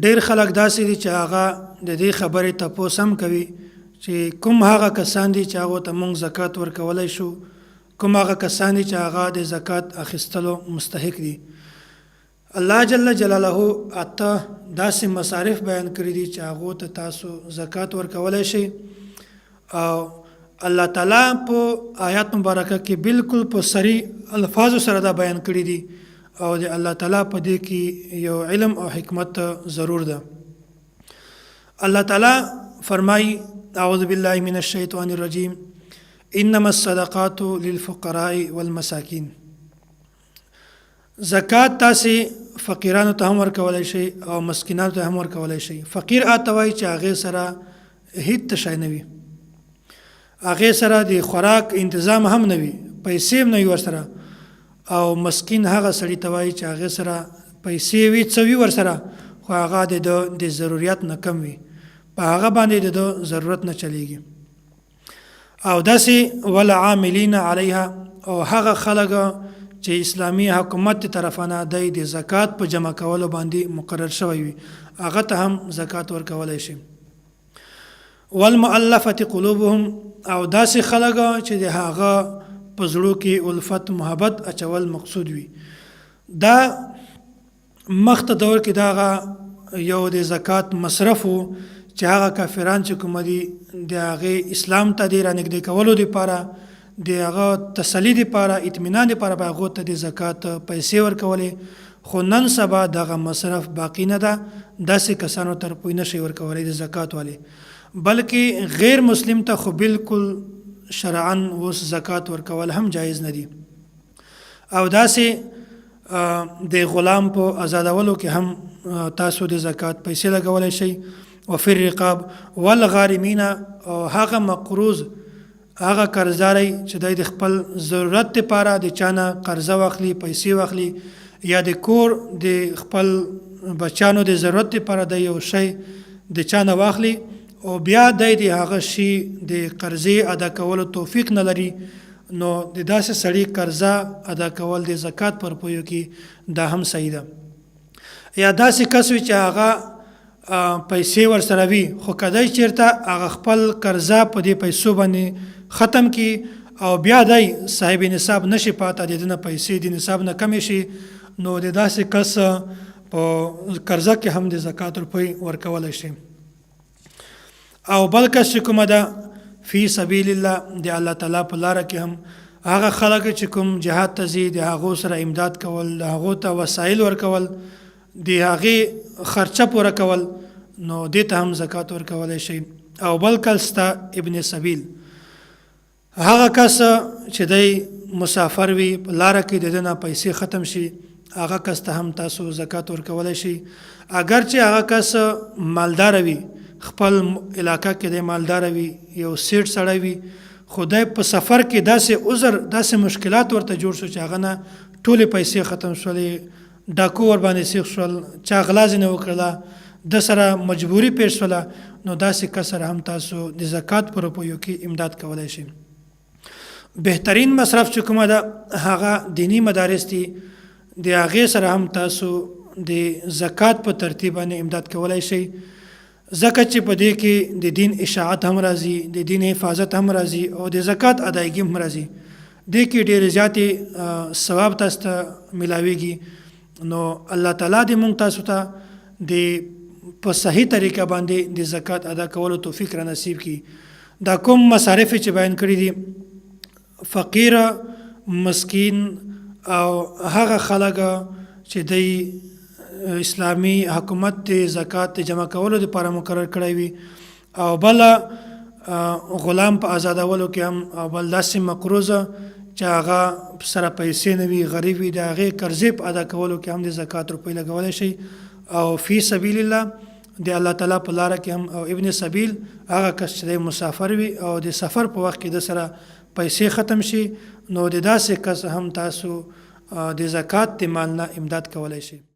ډیر خلک داسې دي چې هغه د دې خبرې تپوس هم کوي چې کوم هغه کسان دي چې هغو ته مونږ زکات ورکولی شو، کوم هغه کسان دي چې هغه د زکات اخیستلو مستحق دي. الله جل جلاله اته داسې مصارف بیان کړي دي چې هغو ته تاسو زکات ورکولی شئ، او الله تعالی په آیات مبارکه کې بالکل په صریح الفاظو سره دا بیان کړي دي، او د الله تعالی په دې کې یو علم او حکمت ضرور ده. الله تعالی فرمایي اعوذ بالله من الشیطان الرجیم انما الصدقات للفقراء والمساکین. زکات تاسې فقیرانو ته هم ورکولی شئ او مسکینانو ته هم ورکولی شئ. فقیر آته وایي چې هغې سره هیڅ شی نه وي، هغې سره د خوراک انتظام هم نه وي، پیسې هم نه وي ورسره. او مسکین هغه سړي ته وایي چې هغې سره پیسې وي، څه وي ورسره، خو هغه د ضرورت نه کم وي، په هغه باندې د ضرورت نه چلیږي. او داسې والعاملین علیها، او هغه خلک چې اسلامي حکومت طرفانه د زکات په جمع کولو باندې مقرر شوی وي، هغه ته هم زکات ورکولی شي. والمؤلفة قلوبهم، او داسې خلک چې د هغه په زړو کې الفت محبت اچول مقصود وي. دا مخته دور کې دا یو د زکات مصرف و چې هغه کافران چې کوم دي د هغې اسلام ته د رانږدې کولو دپاره، د هغه تسلي دپاره، اطمینان دپاره به هغو ته د زکات پیسې ورکولې، خو نن سبا دغه مصرف باقي نه ده. داسې کسانو ته روپۍ نشي ورکولی د زکات والې، بلکې غیر مسلم ته خو بالکل شرعاً اوس زکات ورکول هم جایز نه دي. او داسې د غلام په آزادولو کې هم تاسو د زکات پیسې لګولی شئ. وفي الرقاب والغارمین، او هغه مقروض، هغه قرضداری چې د خپل ضرورت لپاره د چانه قرضه واخلي، پیسې واخلي، یا د کور د خپل بچانو د ضرورت لپاره د یو شی د چانه واخلي، او بیا د هغه شي د قرضې ادا کولو توفیق نه لري، نو د داسې سړي قرضه ادا کول د زکات پر پویو کې دا هم صحیح ده. یا داسې کس وي چې هغه پیسې ورسره وي، خو کدی چېرته هغه خپل قرضه په دې پیسو باندې ختم کړي او بیا دی صاحب نصاب نشي پاته، د ده نه پیسې د نصاب نه کمې شي، نو د داسې کس په قرضه کې هم د زکات روپۍ ورکولی شي. او بل کس چې کومه ده فی سبیل الله، د الله تعالی په لاره کې هم هغه خلک چې کوم جهاد ته ځي، د هغو سره امداد کول، د هغو ته وسایل ورکول، د هغې خرچه پوره کول، نو دې ته هم زکات ورکولی شي. او بل کس ته ابن سبیل، هغه کس چې دی مسافر وي، په لاره کې د ده نه پیسې ختم شي، هغه کس ته هم تاسو زکات ورکولی شي. اگر چې هغه کس مالدار وي، خپل علاقه کې د مالدار وي، یو سیټ سړی وي، خو دی په سفر کې داسې عذر، داسې مشکلات ورته جوړ شو چې هغه نه ټولې پیسې ختم شولې، ډاکو ور باندې سیخ شول، چا غلا ځینې وکړله، د سره مجبوري پیښ شوله، نو داسې کس سره هم تاسو د زکات په روپیو کې امداد کولی شئ. بهترین مصرف چې کومه ده هغه دینی مدارس دي، د هغې سره هم تاسو د زکات په ترتیب باندې امداد کولی شئ، ځکه چې په دې کې د دین اشاعت هم راځي، د دین حفاظت هم راځي، او د زکات ادایګي هم راځي. دې کې ډېرې زیاتې ثواب تاسو ته میلاویږي. نو الله تعالی دې مونږ تاسو ته د په صحیح طریقه باندې د زکات ادا کولو توفیق را نصیب کړي. دا کوم مصارف چې بیان کړي دي، فقیر، مسکین، او هغه خلک چې د اسلامي حکومت د زکات جمع کولو لپاره مقرر کړی وي، او بل غلام په آزادولو کې هم، او بل داسې مقروضه چې هغه سره پیسې نه وي، غریب وي، د هغې قرضې په ادا کولو کې هم د زکات روپۍ لګولی شي. او فی سبیل الله، د الله تعالی په لاره کې هم. او ابن سبیل، هغه کس چې مسافر وي او د سفر په وخت کې د سره پیسې ختم شي، نو د داسې کس هم تاسو د زکات د مال نه امداد کولی شئ.